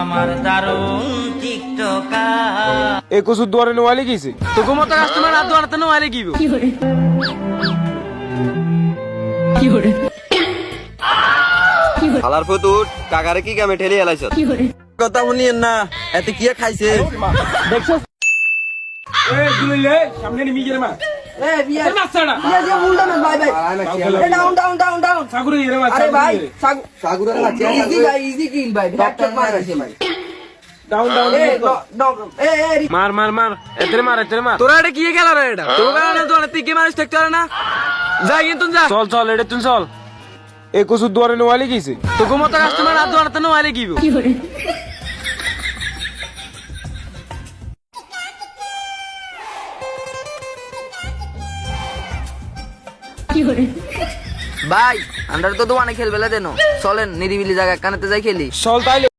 আমার দারুণ টিকটকার। এ কসুর দুয়ারে নোয়ালে গেছে তোকে মতো কাস্টমার আর দোয়ারতে নোয়ালে কি হালার ফতুট কাকারে কি কামে ঠেলি এলাইছ কথা শুনিয়েন না এতে কি খাইছে সামনে নিয়ে গেলে মা মার মার মার এতে মার তোরা এটা কি খেলা রে এটা তোর কারণে দোয়ারে তুই কি মানুষ থাকতে পারে না যা কিন্তু যা চল চল এটা তুই চল এ কসুর দুয়ারে নোয়ালে গেছে তোকে মতো কাস্টমার আর দোয়ারতে নোয়ালে কি ভাই আমরা তো দোকানে খেলবে দেন চলেন নিরিবিলি জায়গা কানেতে যাই খেলি চল তাইলে